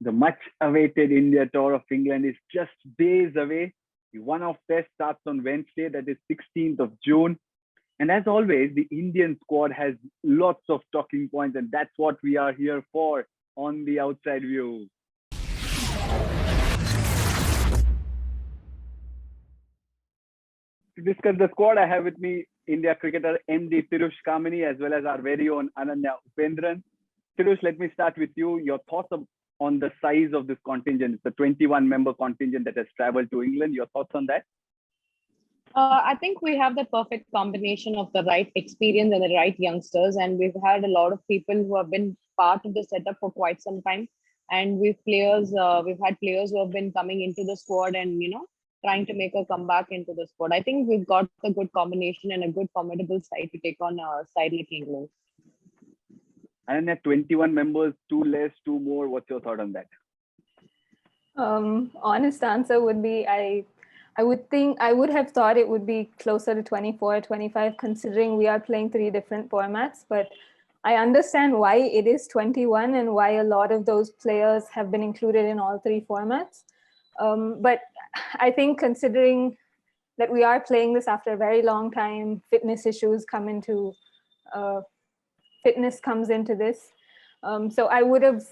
The much awaited India tour of England is just days away. The one-off test starts on Wednesday, that is 16th of June. And as always, the Indian squad has lots of talking points, and that's what we are here for on the Outside View. To discuss the squad, I have with me India cricketer MD Tirush Kamini as well as our very own Ananya Upendran. Tirush, let me start with you. Your thoughts on the size of this contingent. It's a 21-member contingent that has traveled to England. Your thoughts on that? I think we have the perfect combination of the right experience and the right youngsters, and we've had a lot of people who have been part of the setup for quite some time. And we've had players who have been coming into the squad and trying to make a comeback into the squad. I think we've got a good combination and a good formidable side to take on a side like England. And at 21 members, two less, two more. What's your thought on that? Honest answer would be I would have thought it would be closer to 24, 25, considering we are playing three different formats. But I understand why it is 21 and why a lot of those players have been included in all three formats. But I think considering that we are playing this after a very long time, fitness issues come into fitness comes into this. So I would have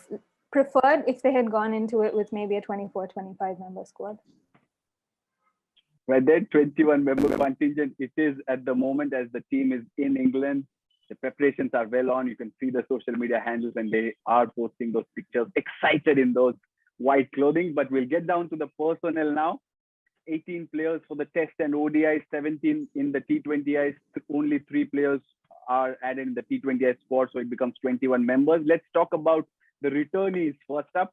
preferred if they had gone into it with maybe a 24, 25 member squad. Right there, 21 member contingent. It is at the moment as the team is in England. The preparations are well on. You can see the social media handles and they are posting those pictures, excited in those white clothing. But we'll get down to the personnel now. 18 players for the test and ODI, 17 in the T20Is. Only 3 players are added in the T20I squad, so it becomes 21 members. Let's talk about the returnees first up.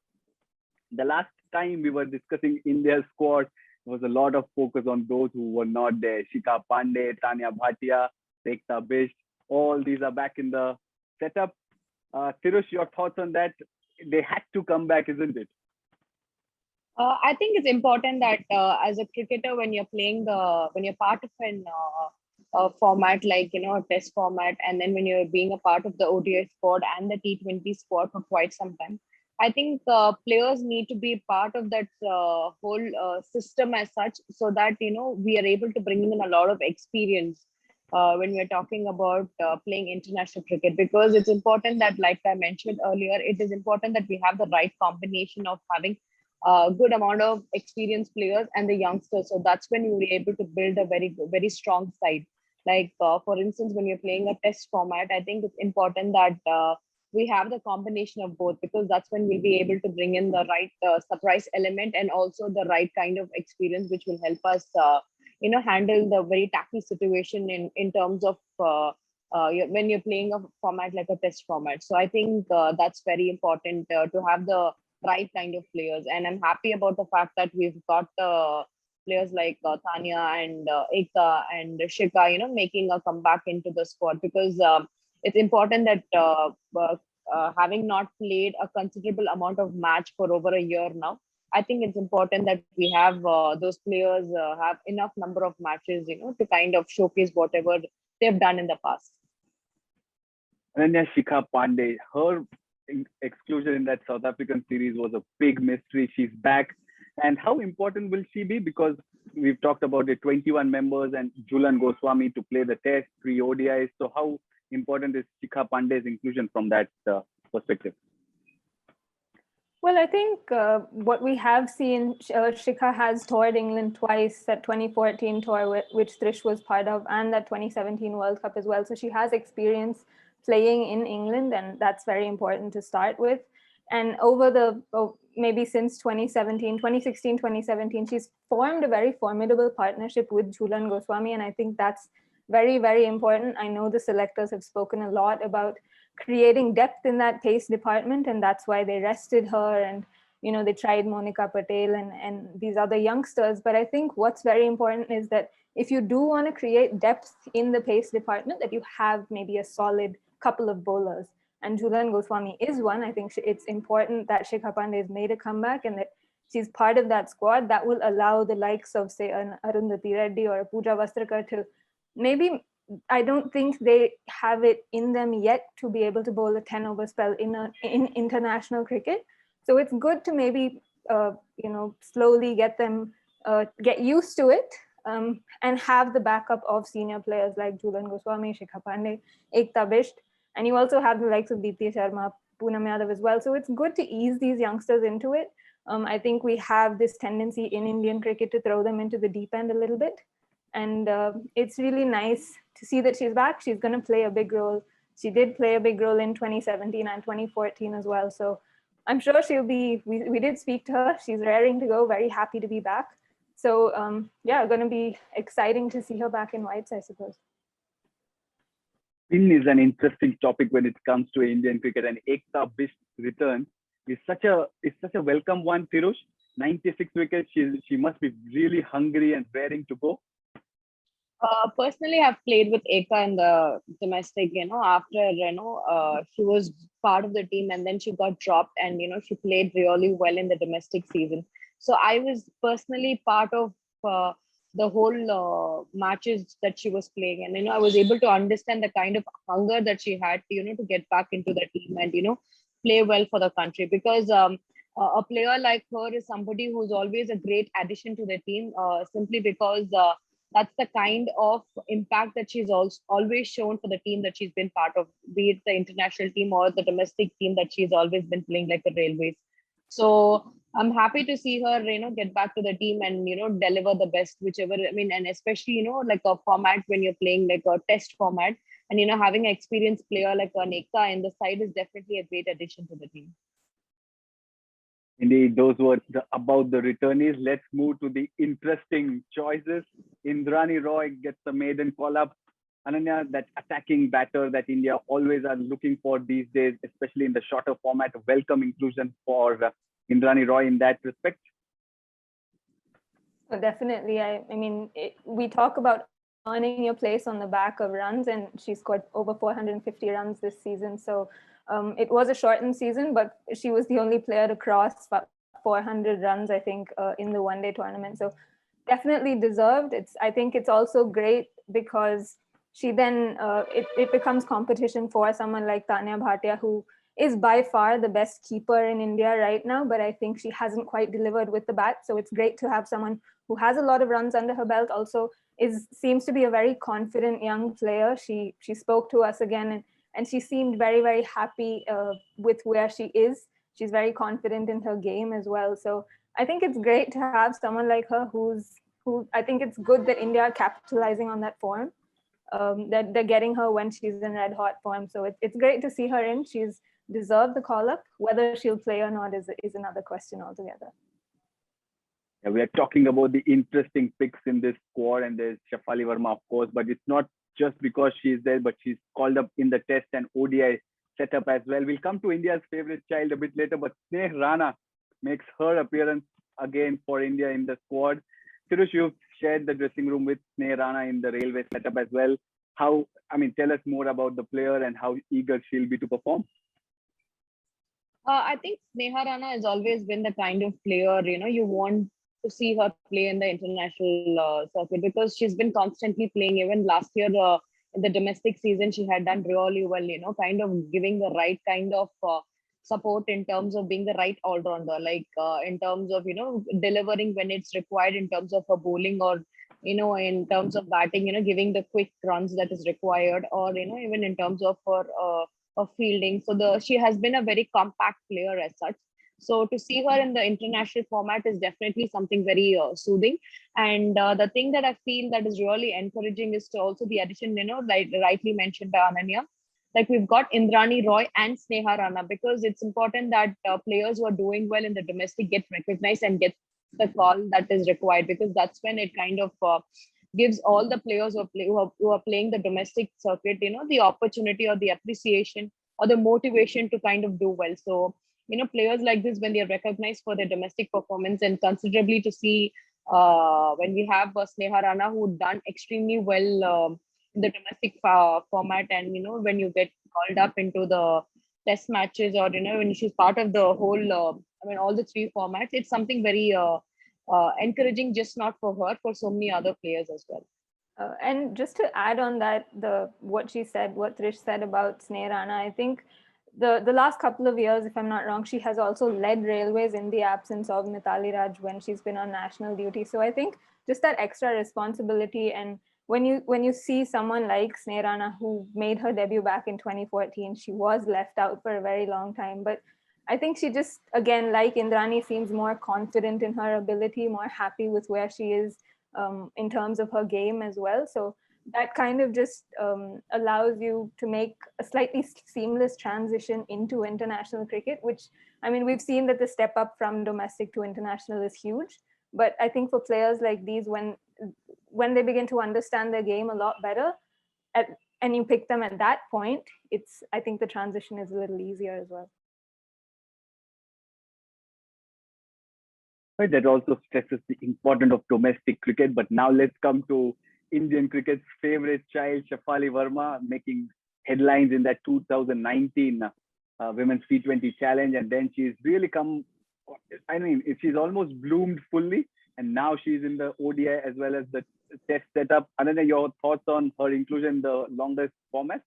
The last time we were discussing India's squad, there was a lot of focus on those who were not there. Shikha Pandey, Tanya Bhatia, Ekta Bisht, all these are back in the setup. Tirush, your thoughts on that? They had to come back, isn't it? I think it's important that as a cricketer, when you're part of a format like a test format, and then when you're being a part of the ODI squad and the T20 squad for quite some time, I think players need to be part of that whole system as such, so that we are able to bring in a lot of experience when we're talking about playing international cricket, because it's important that, like I mentioned earlier, it is important that we have the right combination of having a good amount of experienced players and the youngsters. So that's when you'll be able to build a very, very strong side. Like, for instance, when you're playing a test format, I think it's important that we have the combination of both, because that's when we'll be able to bring in the right surprise element and also the right kind of experience, which will help us, handle the very tacky situation in terms of when you're playing a format like a test format. So I think that's very important to have the right kind of players. And I'm happy about the fact that we've got players like Tanya and Ekta and Shikha, making a comeback into the squad, because it's important that having not played a considerable amount of match for over a year now, I think it's important that we have those players have enough number of matches, to kind of showcase whatever they've done in the past. And then Shikha Pandey, her exclusion in that South African series was a big mystery. She's back. And how important will she be? Because we've talked about the 21 members and Jhulan Goswami to play the test, 3 ODIs. So how important is Shikha Pandey's inclusion from that perspective? Well, I think what we have seen, Shikha has toured England twice, that 2014 tour, which Trish was part of, and that 2017 World Cup as well. So she has experience playing in England, and that's very important to start with. And over maybe since 2016, 2017, she's formed a very formidable partnership with Jhulan Goswami, and I think that's very, very important. I know the selectors have spoken a lot about creating depth in that pace department, and that's why they rested her, and they tried Monica Patel and these other youngsters. But I think what's very important is that if you do want to create depth in the pace department, that you have maybe a solid couple of bowlers, and Jhulan Goswami is one. I think it's important that Shikha Pandey has made a comeback and that she's part of that squad. That will allow the likes of, say, an Arundhati Reddy or a Pooja Vastrakar to maybe, I don't think they have it in them yet to be able to bowl a 10-over spell in international cricket. So it's good to maybe, slowly get them, get used to it, and have the backup of senior players like Jhulan Goswami, Shikha Pandey, Ekta Bisht, and you also have the likes of Deepti Sharma, Poonam Yadav as well. So it's good to ease these youngsters into it. I think we have this tendency in Indian cricket to throw them into the deep end a little bit. And it's really nice to see that she's back. She's going to play a big role. She did play a big role in 2017 and 2014 as well. So I'm sure she'll be, we did speak to her. She's raring to go, very happy to be back. So yeah, going to be exciting to see her back in whites, I suppose. Spin is an interesting topic when it comes to Indian cricket, and Ekta Bish's return is such a welcome one, Tirush. 96 wickets. She must be really hungry and raring to go. Personally, I've played with Ekta in the domestic, after, she was part of the team and then she got dropped, and, she played really well in the domestic season. So I was personally part of the whole matches that she was playing. And, I was able to understand the kind of hunger that she had, to get back into the team and, play well for the country. Because a player like her is somebody who's always a great addition to the team, simply because that's the kind of impact that she's always shown for the team that she's been part of, be it the international team or the domestic team that she's always been playing, like the Railways. So I'm happy to see her, get back to the team and, deliver the best, whichever, and especially, like a format when you're playing like a test format, and, having an experienced player like Ekta in the side is definitely a great addition to the team. Indeed, those were about the returnees. Let's move to the interesting choices. Indrani Roy gets the maiden call-up. Ananya, that attacking batter that India always are looking for these days, especially in the shorter format, a welcome inclusion for Indrani Roy in that respect. Well, definitely. We talk about earning your place on the back of runs, and she scored over 450 runs this season. So it was a shortened season, but she was the only player to cross 400 runs, I think, in the one-day tournament. So definitely deserved. I think it's also great because she then, it becomes competition for someone like Tanya Bhatia, who is by far the best keeper in India right now, but I think she hasn't quite delivered with the bat. So it's great to have someone who has a lot of runs under her belt, also seems to be a very confident young player. She spoke to us again, and she seemed very, very happy with where she is. She's very confident in her game as well. So I think it's great to have someone like her who I think it's good that India are capitalizing on that form, that they're getting her when she's in red hot form. So it's great to see her in. She's deserved the call-up. Whether she'll play or not is another question altogether. Yeah, we are talking about the interesting picks in this squad, and there's Shafali Verma, of course, but it's not just because she's there, but she's called up in the test and ODI setup as well. We'll come to India's favorite child a bit later, but Sneh Rana makes her appearance again for India in the squad. Tirush, you've shared the dressing room with Sneh Rana in the Railway setup as well. Tell us more about the player and how eager she'll be to perform. I think Sneha Rana has always been the kind of player, you want to see her play in the international circuit, because she's been constantly playing. Even last year in the domestic season, she had done really well, kind of giving the right kind of support in terms of being the right all-rounder, like in terms of, delivering when it's required in terms of her bowling, or, in terms of batting, giving the quick runs that is required, or, even in terms of her of fielding. So she has been a very compact player as such. So to see her in the international format is definitely something very soothing. And the thing that I feel that is really encouraging is to also the addition, like rightly mentioned by Ananya, like we've got Indrani Roy and Sneha Rana, because it's important that players who are doing well in the domestic get recognized and get the call that is required, because that's when it kind of gives all the players who are playing the domestic circuit, the opportunity or the appreciation or the motivation to kind of do well. So, players like this, when they're recognized for their domestic performance, and considerably to see when we have Sneha Rana, who done extremely well in the domestic format, and, when you get called up into the test matches, or, when she's part of the whole, all the three formats, it's something very encouraging, just not for her, for so many other players as well. And just to add on that, what Trish said about Sneh Rana, I think the last couple of years, if I'm not wrong, she has also led Railways in the absence of Mithali Raj when she's been on national duty. So I think just that extra responsibility, and when you see someone like Sneh Rana, who made her debut back in 2014, she was left out for a very long time. But I think she just, again, like Indrani, seems more confident in her ability, more happy with where she is in terms of her game as well. So that kind of just allows you to make a slightly seamless transition into international cricket, which, I mean, we've seen that the step up from domestic to international is huge. But I think for players like these, when they begin to understand their game a lot better, and you pick them at that point, I think the transition is a little easier as well. Right, that also stresses the importance of domestic cricket. But now let's come to Indian cricket's favorite child, Shafali Verma, making headlines in that 2019 Women's T20 Challenge. And then she's really come, I mean, she's almost bloomed fully. And now she's in the ODI as well as the Test setup. Ananya, your thoughts on her inclusion in the longest format?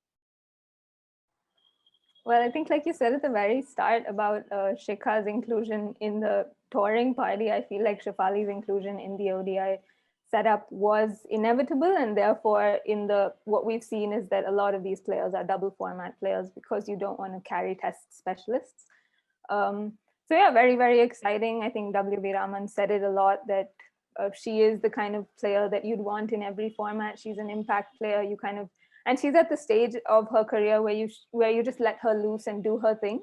Well, I think, like you said at the very start about Shikha's inclusion in the touring party, I feel like Shafali's inclusion in the ODI setup was inevitable, and therefore what we've seen is that a lot of these players are double format players because you don't want to carry test specialists. So yeah, very, very exciting. I think W.V. Raman said it a lot, that she is the kind of player that you'd want in every format. She's an impact player. And she's at the stage of her career where you just let her loose and do her thing,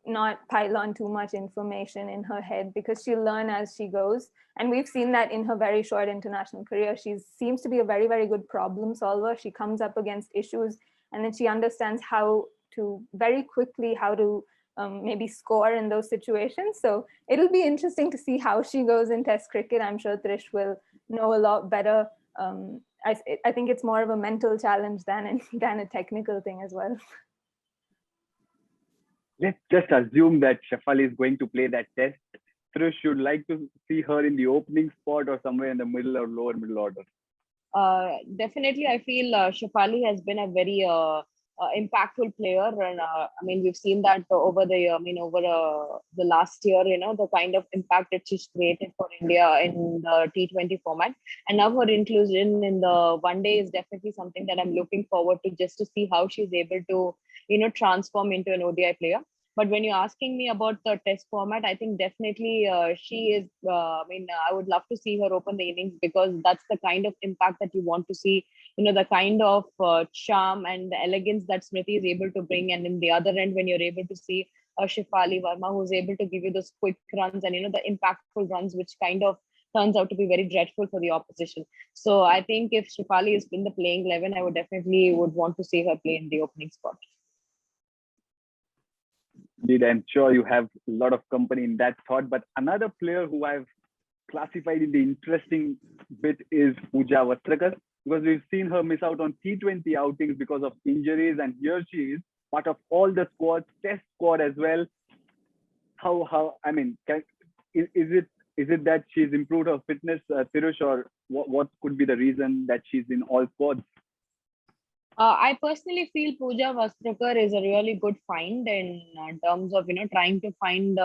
not pile on too much information in her head, because she'll learn as she goes. And we've seen that in her very short international career. She seems to be a very, very good problem solver. She comes up against issues, and then she understands how to maybe score in those situations. So it'll be interesting to see how she goes in Test cricket. I'm sure Trish will know a lot better. I think it's more of a mental challenge than a technical thing as well. Let's just assume that Shafali is going to play that Test. Trish, you'd like to see her in the opening spot or somewhere in the middle or lower middle order? Definitely, I feel Shafali has been a very impactful player, and I mean, we've seen that over the last year, the kind of impact that she's created for India in the T20 format, and now her inclusion in the one day is definitely something that I'm looking forward to, just to see how she's able to transform into an ODI player. But when you're asking me about the Test format, I think definitely she is. I would love to see her open the innings, because that's the kind of impact that you want to see. The kind of charm and the elegance that Smriti is able to bring. And in the other end, when you're able to see Shafali Verma, who's able to give you those quick runs and, the impactful runs, which kind of turns out to be very dreadful for the opposition. So I think if Shafali is in the playing 11, I would definitely want to see her play in the opening spot. Indeed, I'm sure you have a lot of company in that thought. But another player who I've classified in the interesting bit is Pooja Vastrakar, because we've seen her miss out on T20 outings because of injuries, and here she is part of all the squads, Test squad as well. Is it that she's improved her fitness, Tirush, or what could be the reason that she's in all squads? I personally feel Pooja Vastrakar is a really good find in terms of trying to find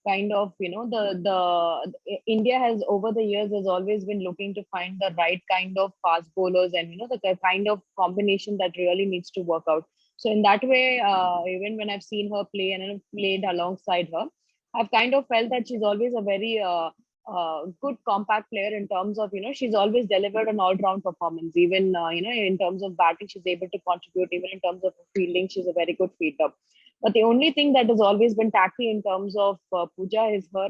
kind of the India has over the years has always been looking to find the right kind of fast bowlers, and the kind of combination that really needs to work out. So in that way, even when I've seen her play and I've played alongside her, I've kind of felt that she's always a very good compact player in terms of she's always delivered an all-round performance. Even in terms of batting, she's able to contribute. Even in terms of fielding, she's a very good fielder. But the only thing that has always been tacky in terms of Pooja is her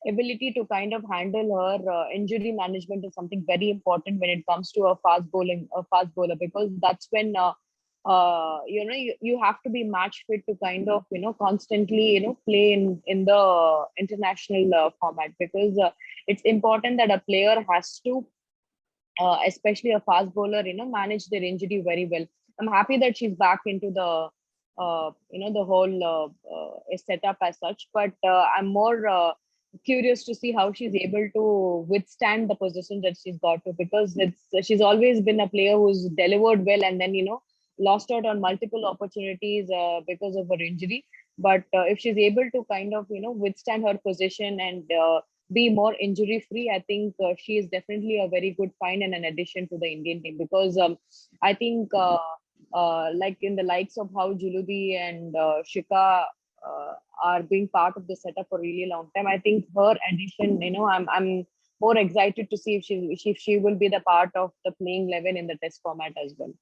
ability to kind of handle her injury management is something very important when it comes to a fast bowler, because that's when you have to be match fit to kind of constantly play in the international format, because it's important that a player has to especially a fast bowler manage their injury very well. I'm happy that she's back into the the whole setup as such, but I'm more curious to see how she's able to withstand the position that she's got to, because she's always been a player who's delivered well, and then lost out on multiple opportunities because of her injury. But if she's able to kind of, withstand her position and be more injury free, I think she is definitely a very good find and an addition to the Indian team, because I think like in the likes of how Juludi and Shika are being part of the setup for a really long time, I think her addition, I'm more excited to see if she will be the part of the playing 11 in the test format as well.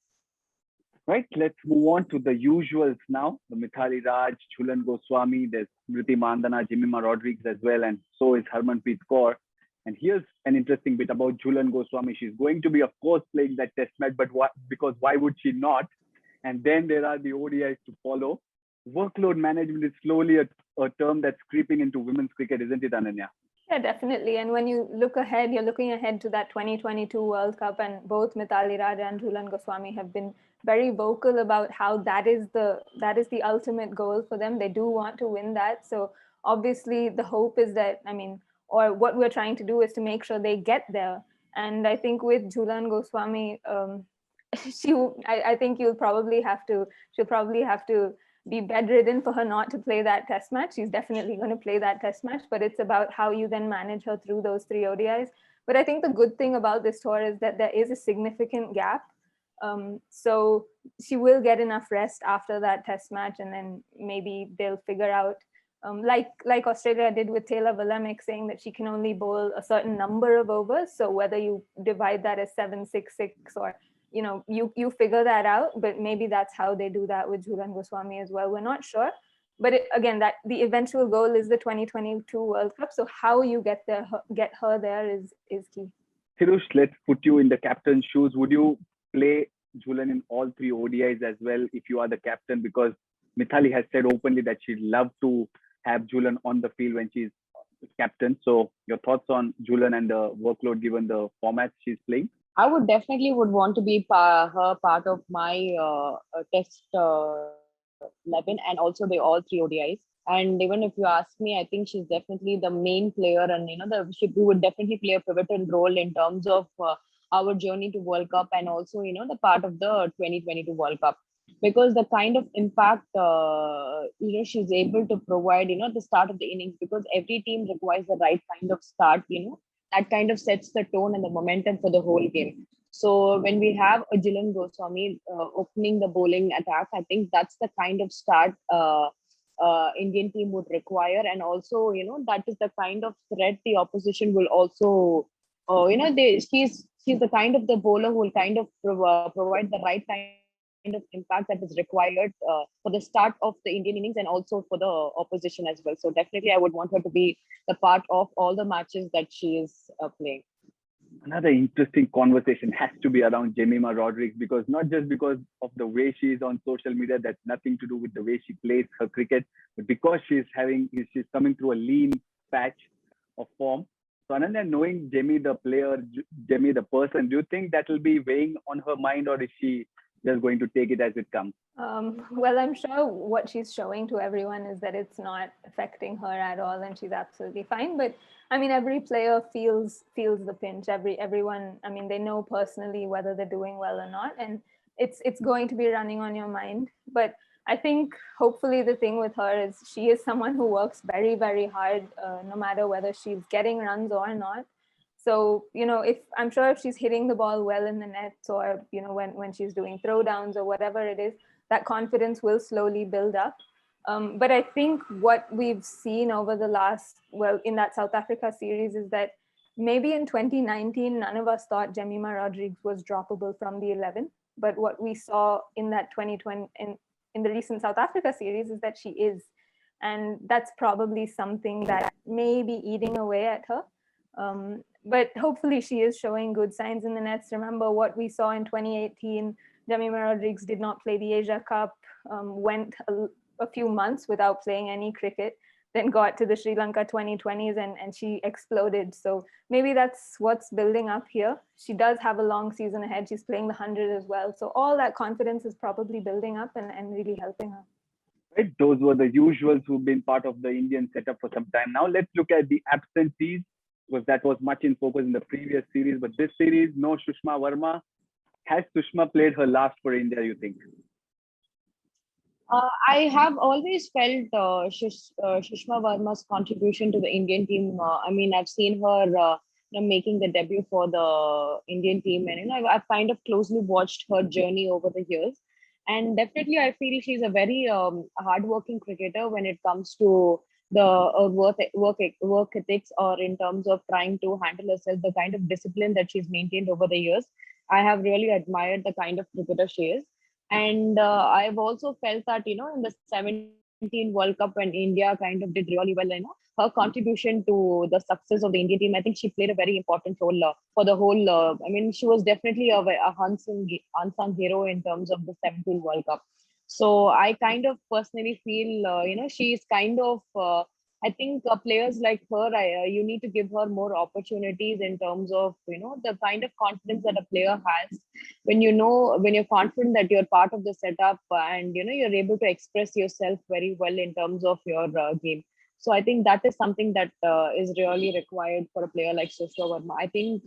Right, let's move on to the usuals now. The Mithali Raj, Jhulan Goswami, there's Smriti Mandhana, Jemimah Rodrigues as well, and so is Harmanpreet Kaur. And here's an interesting bit about Jhulan Goswami. She's going to be, of course, playing that test match, but because why would she not? And then there are the ODIs to follow. Workload management is slowly a term that's creeping into women's cricket, isn't it, Ananya? Yeah, definitely. And when you look ahead, you're looking ahead to that 2022 World Cup, and both Mithali Raj and Jhulan Goswami have been very vocal about how that is the ultimate goal for them. They do want to win that. So obviously the hope is that, or what we're trying to do is to make sure they get there. And I think with Jhulan Goswami, I think she'll probably have to be bedridden for her not to play that test match. She's definitely going to play that test match, but it's about how you then manage her through those 3 ODIs. But I think the good thing about this tour is that there is a significant gap. So she will get enough rest after that test match, and then maybe they'll figure out, like Australia did with Taylor Willemich, saying that she can only bowl a certain number of overs. So whether you divide that as 7-6-6 or you figure that out, but maybe that's how they do that with Jhulan Goswami as well. We're not sure, but again, that the eventual goal is the 2022 World Cup. So how you get her there is key. Thirush, let's put you in the captain's shoes. Would you play Jhulan in all 3 ODIs as well if you are the captain? Because Mithali has said openly that she'd love to have Jhulan on the field when she's captain. So your thoughts on Jhulan and the workload given the format she's playing? I would definitely want to be her part of my test 11 and also the all 3 ODIs. And even if you ask me, I think she's definitely the main player, and she would definitely play a pivotal role in terms of our journey to World Cup, and also the part of the 2022 World Cup, because the kind of impact she's able to provide the start of the innings, because every team requires the right kind of start, that kind of sets the tone and the momentum for the whole game. So when we have a Jhulan Goswami opening the bowling attack, I think that's the kind of start Indian team would require. And also, that is the kind of threat the opposition will also, she's the kind of the bowler who will kind of provide the right kind of impact that is required for the start of the Indian innings and also for the opposition as well. So definitely I would want her to be the part of all the matches that she is playing. Another interesting conversation has to be around Jemimah Rodrigues, because not just because of the way she is on social media, that's nothing to do with the way she plays her cricket, but because she's coming through a lean patch of form. So Ananya, knowing Jemmy the player, Jemmy the person, do you think that will be weighing on her mind, or is she just going to take it as it comes? Well, I'm sure what she's showing to everyone is that it's not affecting her at all, and she's absolutely fine. But every player feels the pinch. Everyone, they know personally whether they're doing well or not, and it's going to be running on your mind. But I think hopefully the thing with her is she is someone who works very, very hard, no matter whether she's getting runs or not. So, if she's hitting the ball well in the nets, or, when she's doing throwdowns or whatever it is, that confidence will slowly build up. But I think what we've seen over in that South Africa series is that maybe in 2019, none of us thought Jemimah Rodrigues was droppable from the 11. But what we saw in that 2020, in the recent South Africa series, is that she is. And that's probably something that may be eating away at her. But hopefully she is showing good signs in the nets. Remember what we saw in 2018, Jemimah Rodrigues did not play the Asia Cup, went a few months without playing any cricket, then got to the Sri Lanka 2020s and she exploded. So maybe that's what's building up here. She does have a long season ahead. She's playing the 100 as well. So all that confidence is probably building up and really helping her. Right, those were the usuals who've been part of the Indian setup for some time. Now let's look at the absentees, because that was much in focus in the previous series. But this series, no Sushma Verma. Has Sushma played her last for India, you think? I have always felt Sushma Verma's contribution to the Indian team. I mean, I've seen her making the debut for the Indian team, and I've kind of closely watched her journey over the years. And definitely, I feel she's a very hardworking cricketer when it comes to the work ethics, or in terms of trying to handle herself, the kind of discipline that she's maintained over the years. I have really admired the kind of cricketer she is. And I've also felt that, in the 17 World Cup when India kind of did really well, her contribution to the success of the Indian team, I think she played a very important role for the whole. I mean, she was definitely a unsung hero in terms of the 17 World Cup. So I kind of personally feel, she's kind of. I think players like her, you need to give her more opportunities in terms of, the kind of confidence that a player has when you're confident that you're part of the setup, and you're able to express yourself very well in terms of your game. So I think that is something that is really required for a player like Sushma Verma. I think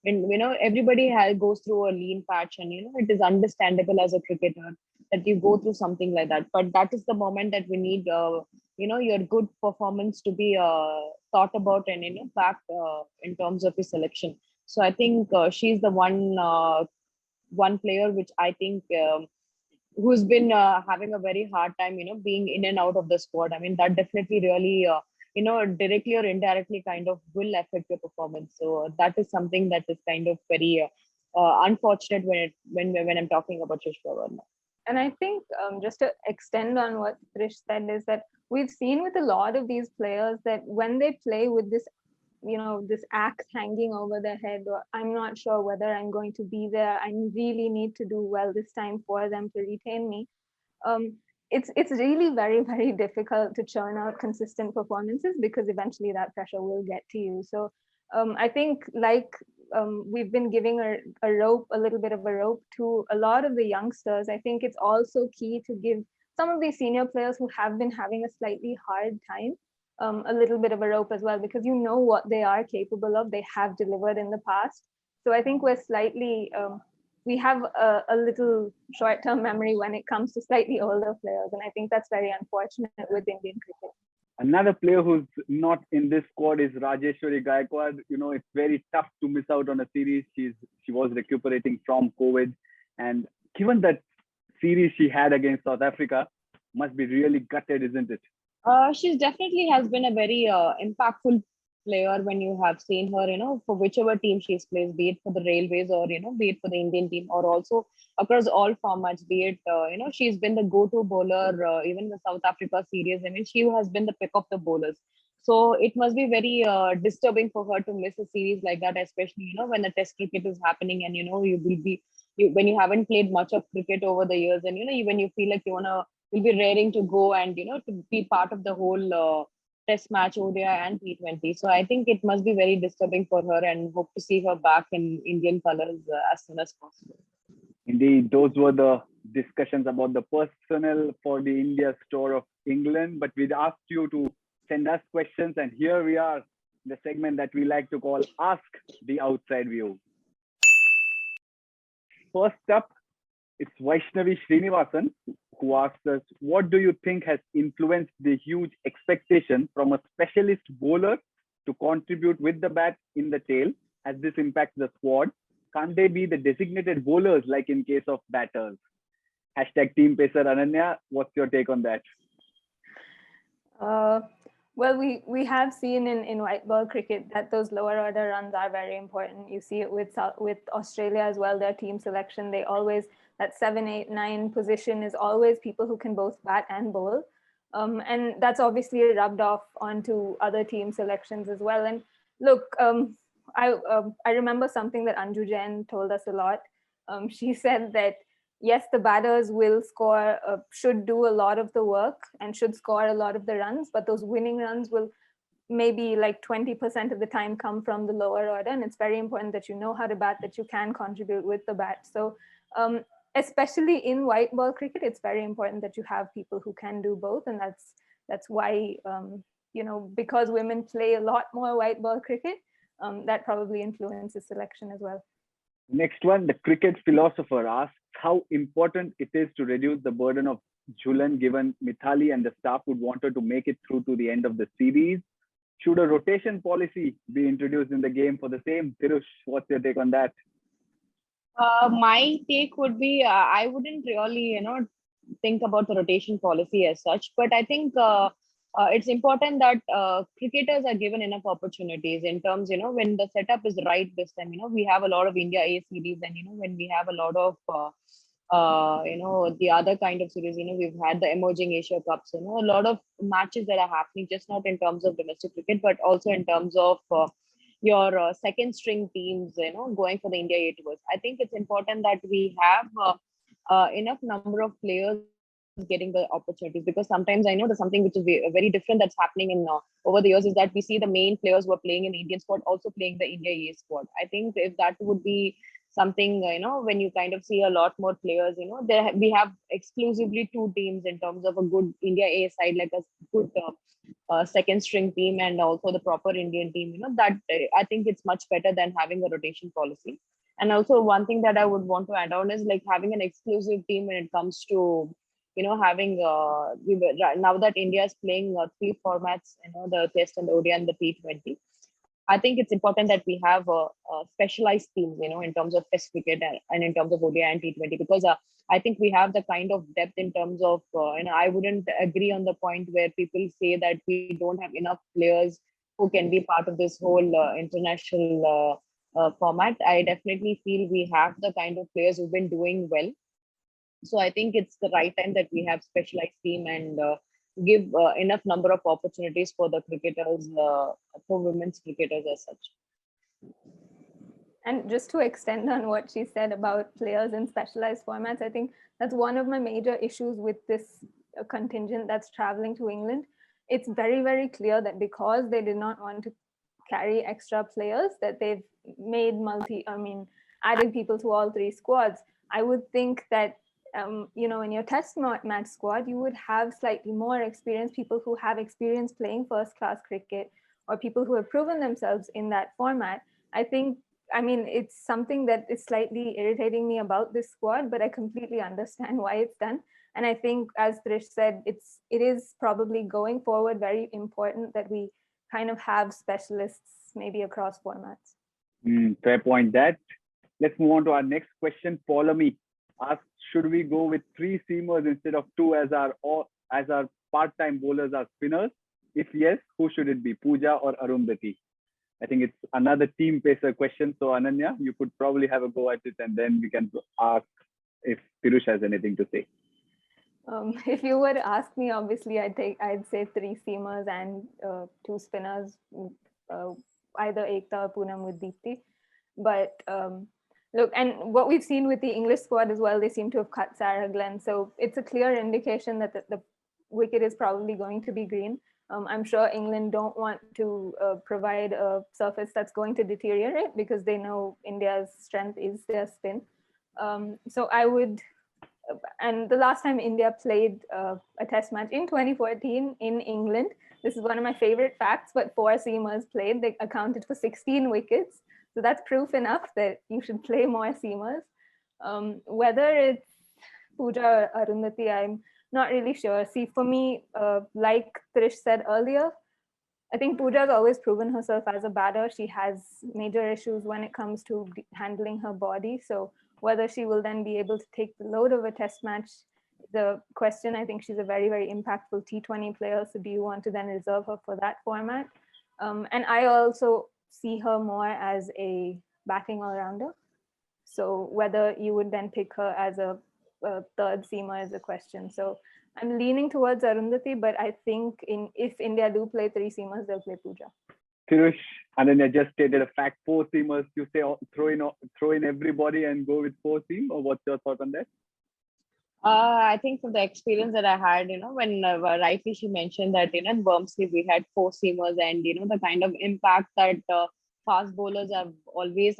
and everybody goes through a lean patch, and it is understandable as a cricketer that you go through something like that, but that is the moment that we need your good performance to be thought about, and backed in terms of your selection. So I think she's the one player which I think who's been having a very hard time, being in and out of the squad. I mean, that definitely really, directly or indirectly kind of will affect your performance. So that is something that is kind of very unfortunate when I'm talking about Sushma Verma. And I think just to extend on what Trish said is that we've seen with a lot of these players that when they play with this, this axe hanging over their head, or I'm not sure whether I'm going to be there, I really need to do well this time for them to retain me. It's really very, very difficult to churn out consistent performances, because eventually that pressure will get to you. So I think, like, we've been giving a little bit of a rope to a lot of the youngsters. I think it's also key to give some of these senior players who have been having a slightly hard time a little bit of a rope as well, because you know what they are capable of. They have delivered in the past. So I think we're slightly, we have a little short-term memory when it comes to slightly older players. And I think that's very unfortunate with Indian cricket. Another player who's not in this squad is Rajeshwari Gaikwad. It's very tough to miss out on a series. She was recuperating from COVID, and given that series she had against South Africa, must be really gutted, isn't it? She's definitely has been a very impactful player when you have seen her, for whichever team she's plays, be it for the Railways or, be it for the Indian team, or also across all formats, be it, she's been the go-to bowler, even in the South Africa series. I mean, she has been the pick of the bowlers. So it must be very disturbing for her to miss a series like that, especially, when the test cricket is happening, and, you will be, when you haven't played much of cricket over the years, and, when you feel like you'll be raring to go and, to be part of the whole test match, ODI and T20. So I think it must be very disturbing for her, and hope to see her back in Indian colors as soon as possible. Indeed, those were the discussions about the personnel for the India tour of England. But we'd asked you to send us questions, and here we are, the segment that we like to call Ask the Outside View. First up, it's Vaishnavi Srinivasan, who asks us, what do you think has influenced the huge expectation from a specialist bowler to contribute with the bat in the tail? Has this impacts the squad? Can't they be the designated bowlers like in case of batters? Hashtag Team Pacer Ananya, what's your take on that? Well, we have seen in white ball cricket that those lower order runs are very important. You see it with Australia as well. Their team selection, they always, that 7, 8, 9 position is always people who can both bat and bowl. And that's obviously rubbed off onto other team selections as well. And look, I remember something that Anju Jain told us a lot. She said that, yes, the batters will score, should do a lot of the work and should score a lot of the runs, but those winning runs will maybe like 20% of the time come from the lower order. And it's very important that you know how to bat, that you can contribute with the bat. So especially in white ball cricket, it's very important that you have people who can do both. And that's why, because women play a lot more white ball cricket, that probably influences selection as well. Next one, the cricket philosopher asks how important it is to reduce the burden of Jhulan, given Mithali and the staff would want her to make it through to the end of the series? Should a rotation policy be introduced in the game for the same? Tirush, what's your take on that? My take would be I wouldn't really, think about the rotation policy as such, but I think it's important that cricketers are given enough opportunities in terms, when the setup is right this time, we have a lot of India A series, and, when we have a lot of, the other kind of series, we've had the emerging Asia Cups, a lot of matches that are happening, just not in terms of domestic cricket, but also in terms of your second string teams, going for the India A tours. I think it's important that we have enough number of players getting the opportunities, because sometimes I know there's something which is very different that's happening in over the years, is that we see the main players who are playing in the Indian squad also playing the India A squad. I think if that would be something, when you kind of see a lot more players, we have exclusively two teams in terms of a good India A side, like a good second string team, and also the proper Indian team, that I think it's much better than having a rotation policy. And also one thing that I would want to add on is like having an exclusive team when it comes to, having now that India is playing three formats, the Test and the ODI and the T20. I think it's important that we have specialized teams, in terms of Test cricket and in terms of ODI and T20, because I think we have the kind of depth in terms of, I wouldn't agree on the point where people say that we don't have enough players who can be part of this whole international format. I definitely feel we have the kind of players who've been doing well. So I think it's the right time that we have specialized team and give enough number of opportunities for the cricketers, for women's cricketers as such. And just to extend on what she said about players in specialized formats, I think that's one of my major issues with this contingent that's traveling to England. It's very, very clear that because they did not want to carry extra players, that they've made added people to all three squads. I would think that in your test match squad, you would have slightly more experienced people who have experience playing first class cricket, or people who have proven themselves in that format. It's something that is slightly irritating me about this squad, but I completely understand why it's done. And I think, as Trish said, it is probably going forward very important that we kind of have specialists maybe across formats. Fair point. Let's move on to our next question. Paulami asks, should we go with three seamers instead of two as our part-time bowlers are spinners? If yes, who should it be, Pooja or Arundhati? I think it's another team pacer question. So Ananya, you could probably have a go at it, and then we can ask if Tirush has anything to say. If you were to ask me, obviously I'd say three seamers and two spinners, either Ekta or Poonam with Deepti. But look, and what we've seen with the English squad as well, they seem to have cut Sarah Glenn. So it's a clear indication that the wicket is probably going to be green. I'm sure England don't want to provide a surface that's going to deteriorate, because they know India's strength is their spin. So I would, and the last time India played a test match in 2014 in England, this is one of my favorite facts, but 4 seamers played. They accounted for 16 wickets. So that's proof enough that you should play more seamers. Whether it's Pooja or Arundhati, I'm not really sure. See, for me, like Trish said earlier, I think Pooja has always proven herself as a batter. She has major issues when it comes to handling her body. So whether she will then be able to take the load of a test match, the question. I think she's a very, very impactful T20 player. So do you want to then reserve her for that format? And I also see her more as a batting all-rounder. So whether you would then pick her as a third seamer is a question. So I'm leaning towards Arundhati, but I think if India do play 3 seamers, they'll play Pooja. Tirush, Ananya just stated a fact, 4 seamers. You say throw in everybody and go with 4 seam, or what's your thought on that? I think from the experience that I had, when rightly she mentioned that, in Bermsley we had 4 seamers, and, the kind of impact that fast bowlers have always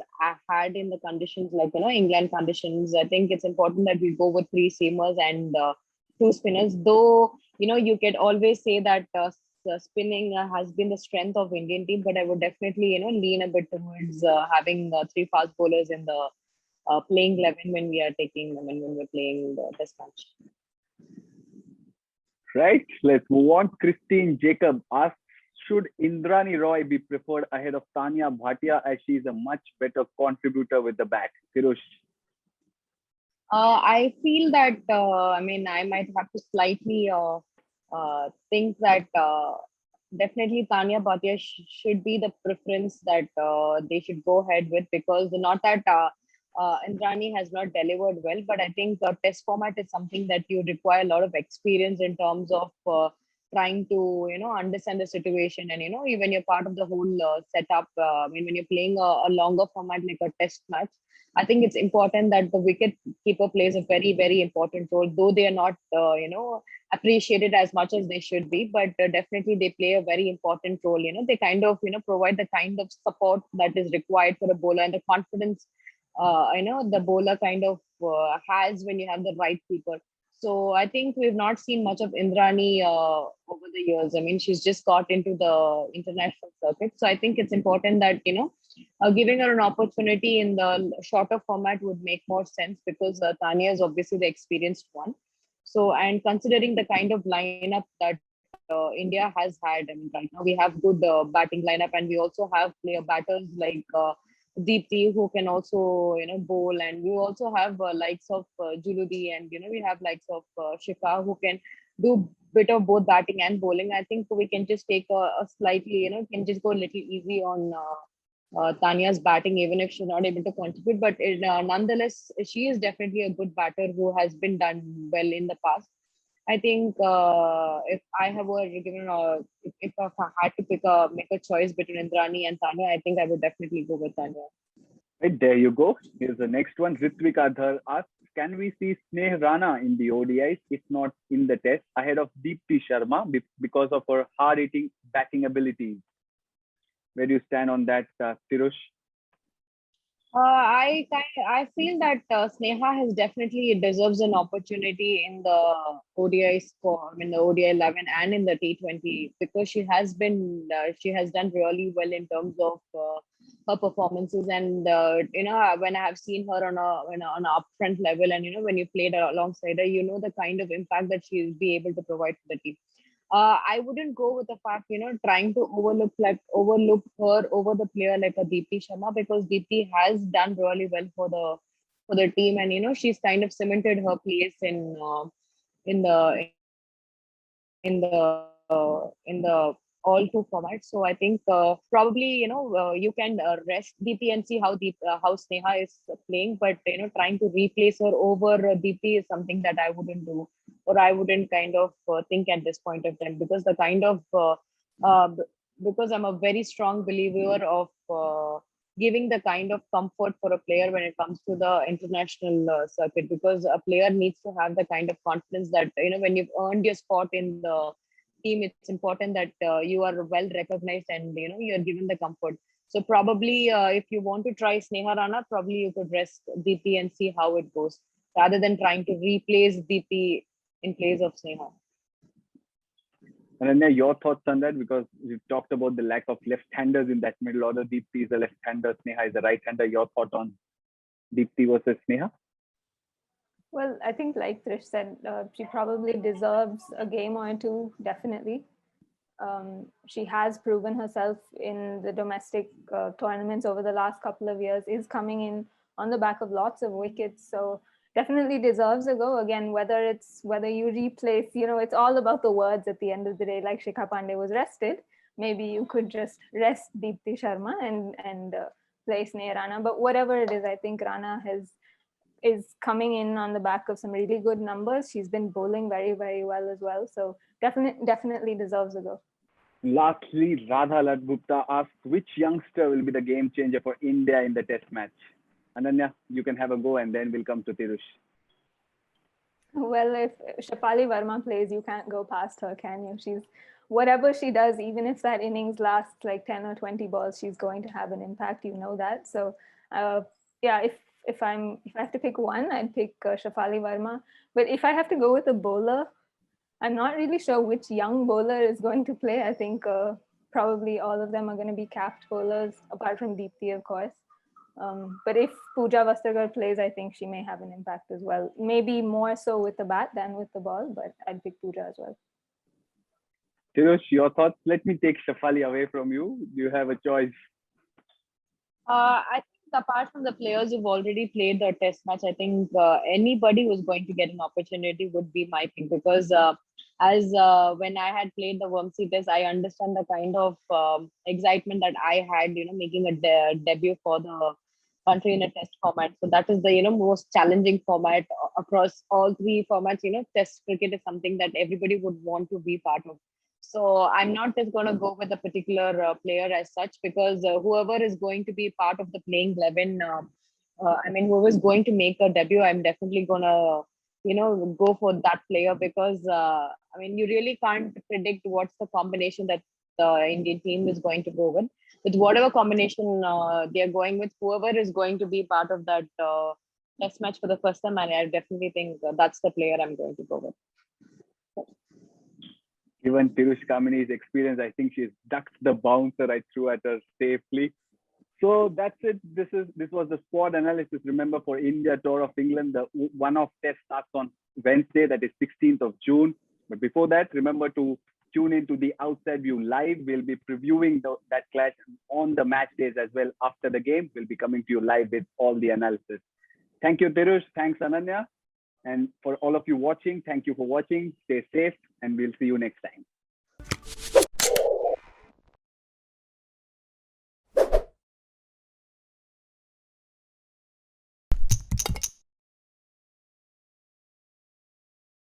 had in the conditions like, England conditions. I think it's important that we go with 3 seamers and 2 spinners, though, you could always say that spinning has been the strength of Indian team, but I would definitely, lean a bit towards having 3 fast bowlers in the playing 11 when we're playing the test match. Right. Let's move on. Christine Jacob asks, should Indrani Roy be preferred ahead of Tanya Bhatia as she is a much better contributor with the bat? Firosh. I feel that I mean I might have to slightly think that definitely Tanya Bhatia should be the preference that they should go ahead with, because not that Indrani has not delivered well, but I think test format is something that you require a lot of experience in terms of trying to understand the situation, and when you're part of the whole setup. I mean, when you're playing a longer format like a test match, I think it's important that the wicket keeper plays a very, very important role, though they are not, appreciated as much as they should be, but definitely they play a very important role. They kind of, provide the kind of support that is required for a bowler, and the confidence, the bowler kind of has when you have the right keeper. So I think we've not seen much of Indrani over the years. I mean, she's just got into the international circuit. So I think it's important that, giving her an opportunity in the shorter format would make more sense, because Tanya is obviously the experienced one. So, and considering the kind of lineup that India has had, I mean, right now we have good batting lineup, and we also have player batters like Deepti, who can also bowl, and we also have likes of Juludi, and we have likes of Shikha, who can do bit of both batting and bowling. I think we can just take a slightly can just go a little easy on Tanya's batting, even if she's not able to contribute. But nonetheless, she is definitely a good batter who has been done well in the past. I think if I have were given if I had to make a choice between Indrani and Tanya, I think I would definitely go with Tanya. Right, there you go. Here's the next one. Ritvik Adhar asks, can we see Sneh Rana in the ODIs, if not in the test, ahead of Deepti Sharma because of her hard-hitting batting abilities? Where do you stand on that, Firosh? I feel that Sneha has definitely deserves an opportunity in the ODI score, in the ODI 11 and in the T20, because she has done really well in terms of her performances, and when I have seen her on a upfront level, and when you played alongside her, the kind of impact that she'll be able to provide for the team. I wouldn't go with the fact, trying to overlook her over the player like a Deepti Sharma, because Deepti has done really well for the team, and she's kind of cemented her place in the in the all two formats. So I think probably you can rest Deepti and see how Sneha is playing, but trying to replace her over Deepti is something that I wouldn't do, or I wouldn't kind of think at this point of time, because the kind of because I'm a very strong believer of giving the kind of comfort for a player when it comes to the international circuit, because a player needs to have the kind of confidence that when you've earned your spot in the team, it's important that you are well recognized, and you're given the comfort. So probably if you want to try Sneha Rana, probably you could rest Deepti and see how it goes, rather than trying to replace Deepti in place of Sneha. Ananya, your thoughts on that? Because we've talked about the lack of left-handers in that middle order. Deepti is a left-hander, Sneha is a right-hander. Your thought on Deepti versus Sneha? Well, I think like Trish said, she probably deserves a game or two, definitely. She has proven herself in the domestic tournaments over the last couple of years, is coming in on the back of lots of wickets. So definitely deserves a go. Again, whether you replace, it's all about the words at the end of the day. Like Shikha Pandey was rested, maybe you could just rest Deepti Sharma and play Sneh Rana. But whatever it is, I think Rana is coming in on the back of some really good numbers. She's been bowling very, very well as well. So definitely deserves a go. Lastly, Radha Latgupta asks, which youngster will be the game changer for India in the test match? Ananya, you can have a go, and then we'll come to Tirush. Well, if Shafali Verma plays, you can't go past her, can you? Whatever she does, even if that innings lasts like 10 or 20 balls, she's going to have an impact. You know that. So, yeah, if I have to pick one, I'd pick Shafali Verma. But if I have to go with a bowler, I'm not really sure which young bowler is going to play. I think probably all of them are going to be capped bowlers, apart from Deepti, of course. But if Pooja Vastragar plays, I think she may have an impact as well. Maybe more so with the bat than with the ball, but I'd pick Pooja as well. Tirush, your thoughts? Let me take Shafali away from you. You have a choice. I think apart from the players who've already played the test match, I think anybody who's going to get an opportunity would be my pick because as when I had played the Wormsea test, I understand the kind of excitement that I had, making a debut for the country in a test format. So that is the, most challenging format across all three formats. Test cricket is something that everybody would want to be part of. So I'm not just going to go with a particular player as such because whoever is going to be part of the playing 11, whoever is going to make a debut, I'm definitely going to, go for that player because, you really can't predict what's the combination that the Indian team is going to go with. With whatever combination they're going with, whoever is going to be part of that test match for the first time, and I definitely think that's the player I'm going to go with. Given Tirush Kamini's experience, I think she's ducked the bouncer I threw at her safely. So that's it. This was the squad analysis. Remember, for India Tour of England, the one-off test starts on Wednesday, that is 16th of June. But before that, remember to tune into the Outside View live. We'll be previewing that clash on the match days as well. After the game, we'll be coming to you live with all the analysis. Thank you, Tirush. Thanks, Ananya. And for all of you watching, thank you for watching. Stay safe, and we'll see you next time.